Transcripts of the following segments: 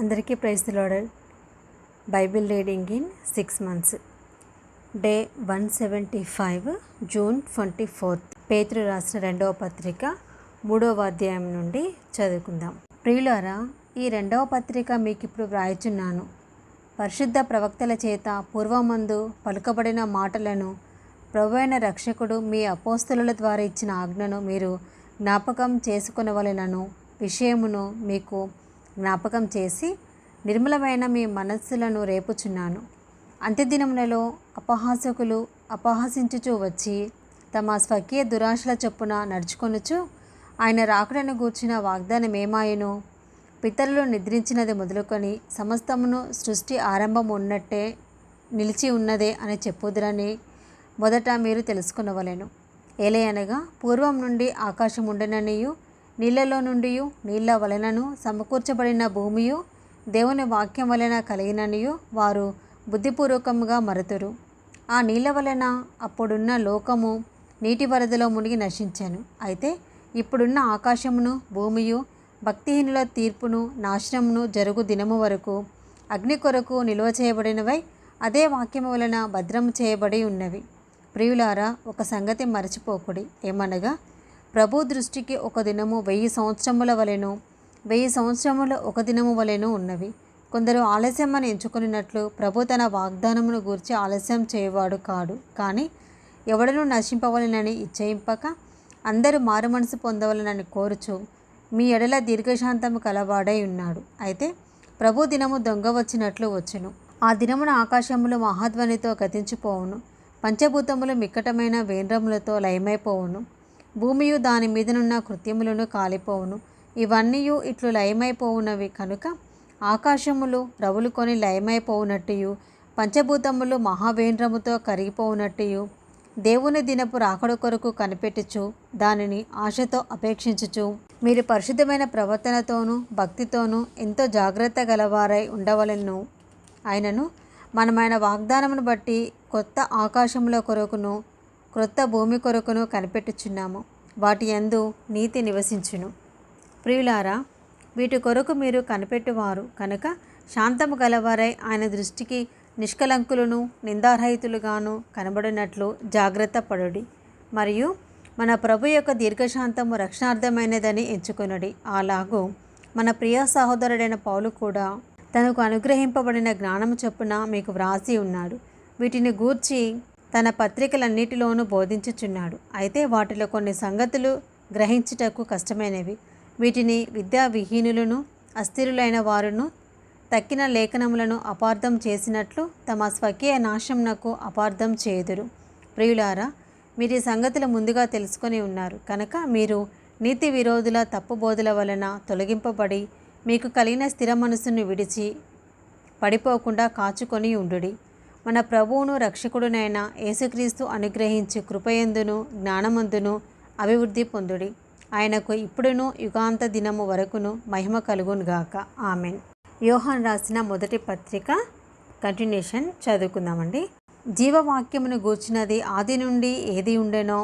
అందరికీ praise the Lord. Bible reading in 6 months. Day 175, June 24. Pethuru రాసిన 2వ పత్రిక 3వ అధ్యాయం నుండి చదువుకుందాం. ప్రియులారా, ఈ 2వ పత్రిక మీకు ఇప్పుడు వ్రాయుచున్నాను. పరిశుద్ధ ప్రవక్తల చేత పూర్వమందు పలుకబడిన మాటలను ప్రభువైన రక్షకుడు మీ అపోస్తలుల ద్వారా ఇచ్చిన ఆజ్ఞను మీరు జ్ఞాపకం చేసుకొనవలెనను విషయమును మీకు జ్ఞాపకం చేసి నిర్మలమైన మీ మనస్సులను రేపుచున్నాను. అంత్యదినములలో అపహాసకులు అపహసించుచూ వచ్చి తమ స్వకీయ దురాశల చొప్పున నడుచుకొనుచు ఆయన రాకడను గూర్చిన వాగ్దానమేమాయను, పితరులు నిద్రించినది మొదలుకొని సమస్తమును సృష్టి ఆరంభం ఉన్నట్టే నిలిచి ఉన్నదే అని చెప్పుదురని మొదట మీరు తెలుసుకొనవలెను. ఏలయనగా పూర్వం నుండి ఆకాశం ఉండననియు నీళ్లలో నుండి నీళ్ల వలనను సమకూర్చబడిన భూమియు దేవుని వాక్యం వలన కలిగిననియు వారు బుద్ధిపూర్వకంగా మరుతురు. ఆ నీళ్ల వలన అప్పుడున్న లోకము నీటి వరదలో మునిగి నశించాను. అయితే ఇప్పుడున్న ఆకాశమును భూమియు భక్తిహీనుల తీర్పును నాశనమును జరుగు దినము వరకు అగ్ని కొరకు నిల్వ చేయబడినవై అదే వాక్యము వలన భద్రము చేయబడి ఉన్నవి. ప్రియులారా, ఒక సంగతి మరచిపోకుడి. ఏమనగా ప్రభు దృష్టికి ఒక దినము 1000 సంవత్సరముల వలెను, 1000 సంవత్సరములు ఒక దినము వలెను ఉన్నవి. కొందరు ఆలస్యమని ఎంచుకున్నట్లు ప్రభు తన వాగ్దానమును గూర్చి ఆలస్యం చేయవాడు కాడు. కానీ ఎవడనూ నశింపవలెనని ఇచ్చయింపక అందరూ మారుమనసు పొందవలెనని కోరుచు మీ ఎడల దీర్ఘశాంతము కలవాడై ఉన్నాడు. అయితే ప్రభు దినము దొంగ వచ్చినట్లు వచ్చును. ఆ దినమున ఆకాశములు మహాధ్వనితో గతించిపోవును, పంచభూతములు మిక్కటమైన వేంద్రములతో లయమైపోవును, భూమియు దాని మీదనున్న కృత్యములను కాలిపోవును. ఇవన్నీ ఇట్లు లయమైపోవునవి కనుక ఆకాశములు రవులుకొని లయమైపోవునట్టు పంచభూతములు మహావేంద్రముతో కరిగిపోవునట్టు దేవుని దినపు రాకడ కొరకు కనిపెట్టుచు దానిని ఆశతో అపేక్షించుచు మీరు పరిశుద్ధమైన ప్రవర్తనతోనూ భక్తితోనూ ఎంతో జాగ్రత్త గలవారై ఉండవలెను. ఆయనను మనమైన వాగ్దానమును బట్టి కొత్త ఆకాశముల కొరకును క్రొత్త భూమి కొరకును కనిపెట్టుచున్నాము. వాటి యందు నీతి నివసించును. ప్రియులారా, వీటి కొరకు మీరు కనిపెట్టువారు కనుక శాంతము గలవారై ఆయన దృష్టికి నిష్కలంకులను నిందారహితులుగాను కనబడినట్లు జాగ్రత్త పడుడి. మరియు మన ప్రభు యొక్క దీర్ఘశాంతము రక్షణార్థమైనదని ఎంచుకొనుడి. అలాగూ మన ప్రియ సహోదరుడైన పౌలు కూడా తనకు అనుగ్రహింపబడిన జ్ఞానము చొప్పున మీకు వ్రాసి ఉన్నాడు. వీటిని గూర్చి తన పత్రికలన్నిటిలోనూ బోధించుచున్నాడు. అయితే వాటిలో కొన్ని సంగతులు గ్రహించుటకు కష్టమైనవి. వీటిని విద్యా విహీనులను అస్థిరులైన వారును తక్కిన లేఖనములను అపార్థం చేసినట్లు తమ స్వకీయ నాశనమునకు అపార్థం చేయుదురు. ప్రియులారా, మీరు ఈ సంగతులు ముందుగా తెలుసుకొని ఉన్నారు కనుక మీరు నీతి విరోధుల తప్పుబోధుల వలన తొలగింపబడి మీకు కలిగిన స్థిర మనస్సును విడిచి పడిపోకుండా కాచుకొని ఉండుడి. మన ప్రభువును రక్షకుడునైన యేసుక్రీస్తు అనుగ్రహించి కృపయందును జ్ఞానమందును అభివృద్ధి పొందుడి. ఆయనకు ఇప్పుడును యుగాంత దినము వరకును మహిమ కలుగునుగాక. ఆమెన్. యోహాను రాసిన మొదటి పత్రిక కంటిన్యూషన్ చదువుకుందామండి. జీవవాక్యమును గూర్చినది ఆది నుండి ఏది ఉండెనో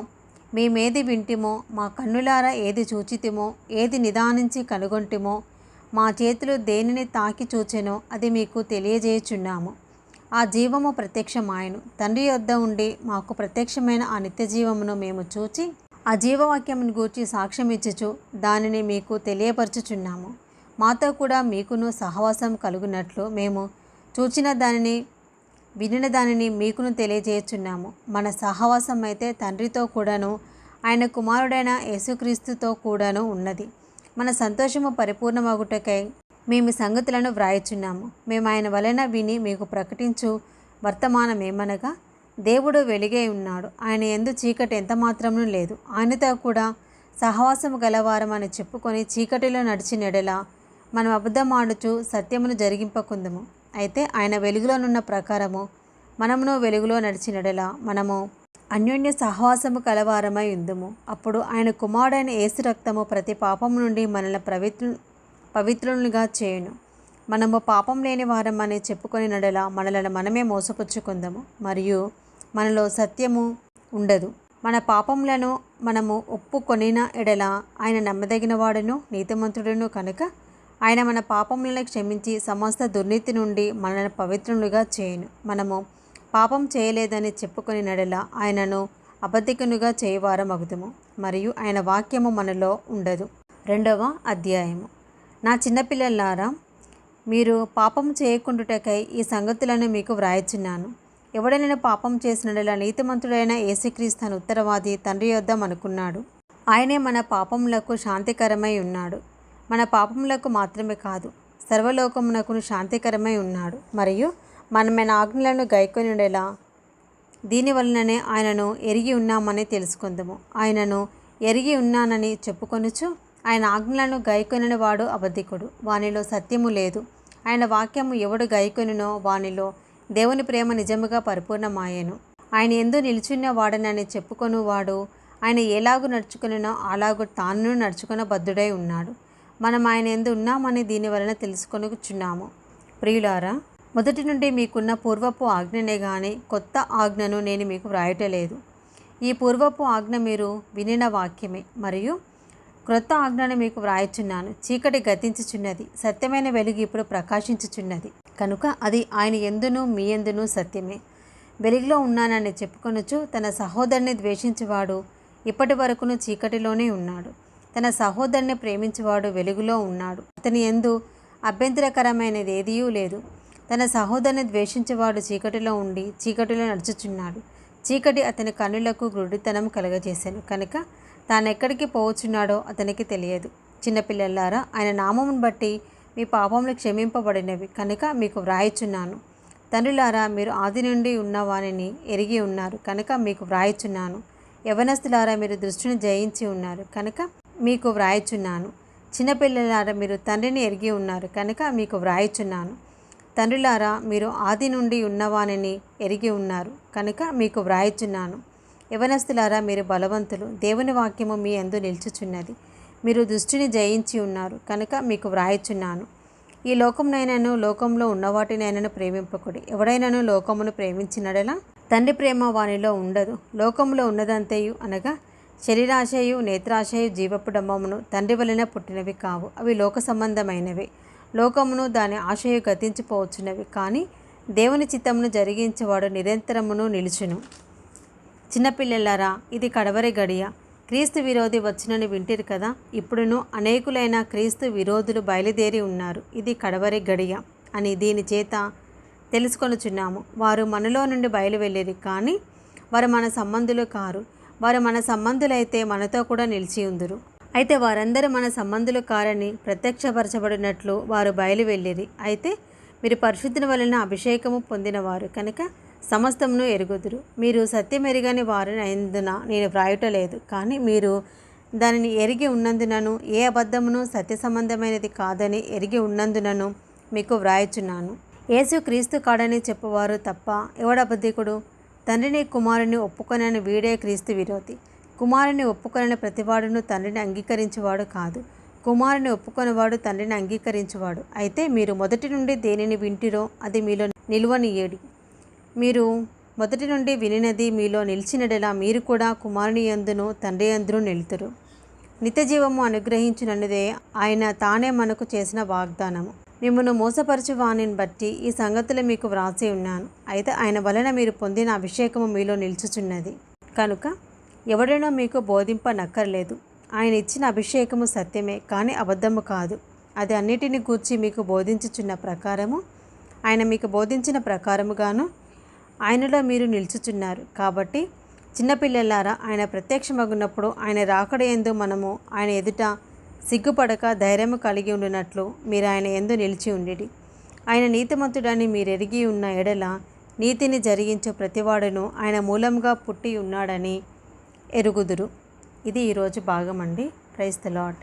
మేమేది వింటిమో, మా కన్నులారా ఏది చూచితిమో, ఏది నిదానించి కనుగొంటిమో, మా చేతులు దేనిని తాకి చూచెనో అది మీకు తెలియజేయుచున్నాము. ఆ జీవము ప్రత్యక్షమాయను, తండ్రి యొద్ద ఉండి మాకు ప్రత్యక్షమైన ఆ నిత్య జీవమును మేము చూచి ఆ జీవవాక్యమును గూర్చి సాక్ష్యం ఇచ్చుచు దానిని మీకు తెలియపరచుచున్నాము. మాతో కూడా మీకును సహవాసం కలుగునట్లు మేము చూచిన దానిని వినిన దానిని మీకును తెలియజేయుచున్నాము. మన సహవాసం అయితే తండ్రితో కూడాను ఆయన కుమారుడైన యేసుక్రీస్తుతో కూడాను ఉన్నది. మన సంతోషము పరిపూర్ణమగుటకై మేము సంగతులను వ్రాయుచున్నాము. మేము ఆయన వలన విని మీకు ప్రకటించు వర్తమానమేమనగా దేవుడు వెలుగై ఉన్నాడు, ఆయన యందు చీకటి ఎంత మాత్రము లేదు. ఆయనతో కూడా సహవాసము గలవారమని చెప్పుకొని చీకటిలో నడిచిన ఎడల మనం అబద్ధమాడుచు సత్యమును జరిగింపకుందుము. అయితే ఆయన వెలుగులోనున్న ప్రకారము మనమును వెలుగులో నడిచిన ఎడల మనము అన్యోన్య సహవాసము కలవారమై ఉందుము. అప్పుడు ఆయన కుమారుడైన యేసు రక్తము ప్రతి పాపము నుండి మనల్ని పవిత్రులుగా చేయును. మనము పాపం లేని వారమని చెప్పుకొని నడల మనలను మనమే మోసపుచ్చుకుందాము, మరియు మనలో సత్యము ఉండదు. మన పాపములను మనము ఒప్పుకొనిన ఎడల ఆయన నమ్మదగిన వాడును నీతిమంతుడును కనుక ఆయన మన పాపములను క్షమించి సమస్త దుర్నీతి నుండి మనల్ని పవిత్రులుగా చేయును. మనము పాపం చేయలేదని చెప్పుకొని నడల ఆయనను అబద్ధికునిగా చేయవారమగుదుము, మరియు ఆయన వాక్యము మనలో ఉండదు. 2వ అధ్యాయము. నా చిన్నపిల్లలారా, మీరు పాపం చేయకుండుటకై ఈ సంగతులను మీకు వ్రాయచున్నాను. ఎవడైనా పాపం చేసినడలా నీతిమంతుడైన యేసుక్రీస్తు తన ఉత్తరవాది తండ్రి యొద్ద అనుకున్నాడు. ఆయనే మన పాపములకు శాంతికరమై ఉన్నాడు. మన పాపములకు మాత్రమే కాదు, సర్వలోకమునకును శాంతికరమై ఉన్నాడు. మరియు మనమైన ఆజ్ఞలను గైకొనుడలా దీనివలననే ఆయనను ఎరిగి ఉన్నామని తెలుసుకుందాము. ఆయనను ఎరిగి ఉన్నానని చెప్పుకొనుచు ఆయన ఆజ్ఞలను గైకొనని వాడు అబద్ధికుడు, వానిలో సత్యము లేదు. ఆయన వాక్యము ఎవడు గైకొనునో వానిలో దేవుని ప్రేమ నిజముగా పరిపూర్ణమాయెను. ఆయన యందు నిలిచున్న వాడనని చెప్పుకొను వాడు ఆయన ఎలాగు నడుచుకునో అలాగు తాను నడుచుకున్న బద్ధుడై ఉన్నాడు. మనం ఆయన యందు ఉన్నామని దీని వలన తెలుసుకొనుచున్నాము. ప్రియులారా, మొదటి నుండి మీకున్న పూర్వపు ఆజ్ఞనే గాని కొత్త ఆజ్ఞను నేను మీకు వ్రాయటలేదు. ఈ పూర్వపు ఆజ్ఞ మీరు వినిన వాక్యమే. మరియు క్రొత్త ఆజ్ఞను మీకు వ్రాయచున్నాను. చీకటి గతించుచున్నది, సత్యమైన వెలుగు ఇప్పుడు ప్రకాశించుచున్నది. కనుక అది ఆయన యందును మీ యందును సత్యమే. వెలుగులో ఉన్నానని చెప్పుకొనుచు తన సహోదరుని ద్వేషించువాడు ఇప్పటి వరకును చీకటిలోనే ఉన్నాడు. తన సహోదరుని ప్రేమించువాడు వెలుగులో ఉన్నాడు. అతని యందు అభ్యంతరకరమైనది ఏదీ లేదు. తన సహోదరుని ద్వేషించేవాడు చీకటిలో ఉండి చీకటిలో నడుచుచున్నాడు. చీకటి అతని కన్నులకు గుడ్డితనం కలగజేశాను కనుక తానెక్కడికి పోవచ్చున్నాడో అతనికి తెలియదు. చిన్నపిల్లలారా, ఆయన నామమును బట్టి మీ పాపములు క్షమింపబడినవి కనుక మీకు వ్రాయచున్నాను. తండ్రులారా, మీరు ఆది నుండి ఉన్నవానిని ఎరిగి ఉన్నారు కనుక మీకు వ్రాయచున్నాను. యవనస్తులారా, మీరు దృష్టిని జయించి ఉన్నారు కనుక మీకు వ్రాయచున్నాను. చిన్నపిల్లలారా, మీరు తండ్రిని ఎరిగి ఉన్నారు కనుక మీకు వ్రాయచున్నాను. తండ్రులారా, మీరు ఆది నుండి ఉన్నవానిని ఎరిగి ఉన్నారు కనుక మీకు వ్రాయచున్నాను. యవనస్తులారా, మీరు బలవంతులు, దేవుని వాక్యము మీ యందు నిలుచుచున్నది. మీరు దుష్టుని జయించి ఉన్నారు కనుక మీకు వ్రాయచున్నాను. ఈ లోకమునైనను లోకంలో ఉన్నవాటినైనను ప్రేమింపకుడి. ఎవడైనను లోకమును ప్రేమించినడలా తండ్రి ప్రేమ వానిలో ఉండదు. లోకములో ఉన్నదంతయు అనగా శరీరాశయు నేత్రాశయు జీవపు డంబమును తండ్రి వలన పుట్టినవి కావు. అవి లోక సంబంధమైనవి. లోకమును దాని ఆశయు గతించిపోవచ్చున్నవి, కానీ దేవుని చిత్తమును జరిగించేవాడు నిరంతరమును నిలుచును. చిన్నపిల్లలారా, ఇది కడవరి గడియ. క్రీస్తు విరోధి వచ్చినని వింటిరు కదా. ఇప్పుడును అనేకులైన క్రీస్తు విరోధులు బయలుదేరి ఉన్నారు. ఇది కడవరి గడియ అని దీని చేత తెలుసుకొనుచున్నాము. వారు మనలో నుండి బయలువెళ్ళిరి, కానీ వారు మన సంబంధులు కారు. వారు మన సంబంధులైతే మనతో కూడా నిలిచి ఉందురు. అయితే వారందరూ మన సంబంధులు కారని ప్రత్యక్షపరచబడినట్లు వారు బయలువెళ్ళిరి. అయితే మీరు పరిశుద్ధుని వలన అభిషేకము పొందినవారు కనుక సమస్తమును ఎరుగుదురు. మీరు సత్యమెరుగని వారిని అయినందున నేను వ్రాయటలేదు, కానీ మీరు దానిని ఎరిగి ఉన్నందునను ఏ అబద్ధమును సత్య సంబంధమైనది కాదని ఎరిగి ఉన్నందునను మీకు వ్రాయచున్నాను. యేసు క్రీస్తు కాడని చెప్పువారు తప్ప ఎవడబద్ధికుడు? తండ్రిని కుమారుని ఒప్పుకొనని వీడే క్రీస్తు విరోధి. కుమారుని ఒప్పుకొనని ప్రతివాడును తండ్రిని అంగీకరించేవాడు కాదు. కుమారుని ఒప్పుకొనివాడు తండ్రిని అంగీకరించేవాడు. అయితే మీరు మొదటి నుండి దేనిని వింటిరో అది మీలో నిలువనీయడి. మీరు మొదటి నుండి వినినది మీలో నిలిచినడలా మీరు కూడా కుమారుని యందును తండ్రి యందును నిలుతురు. నిత్యజీవము అనుగ్రహించినదే ఆయన తానే మనకు చేసిన వాగ్దానము. మిమ్మను మోసపరచు వానిని బట్టి ఈ సంగతులు మీకు వ్రాసి ఉన్నాను. అయితే ఆయన వలన మీరు పొందిన అభిషేకము మీలో నిలుచుచున్నది కనుక ఎవడైనా మీకు బోధింపనక్కర్లేదు. ఆయన ఇచ్చిన అభిషేకము సత్యమే, కానీ అబద్ధము కాదు. అది అన్నిటిని గూర్చి మీకు బోధించుచున్న ప్రకారము ఆయన మీకు బోధించిన ప్రకారముగాను ఆయనలో మీరు నిలుచుచున్నారు. కాబట్టి చిన్నపిల్లలారా, ఆయన ప్రత్యక్షమగునప్పుడు ఆయన రాకడ యందు మనము ఆయన ఎదుట సిగ్గుపడక ధైర్యము కలిగి ఉండినట్లు మీరు ఆయన యందు నిలిచి ఉండిడి. ఆయన నీతిమంతుడని మీరెరిగి ఉన్న ఎడల నీతిని జరిగించే ప్రతివాడును ఆయన మూలంగా పుట్టి ఉన్నాడని ఎరుగుదురు. ఇది ఈరోజు భాగం అండి. Praise the lord.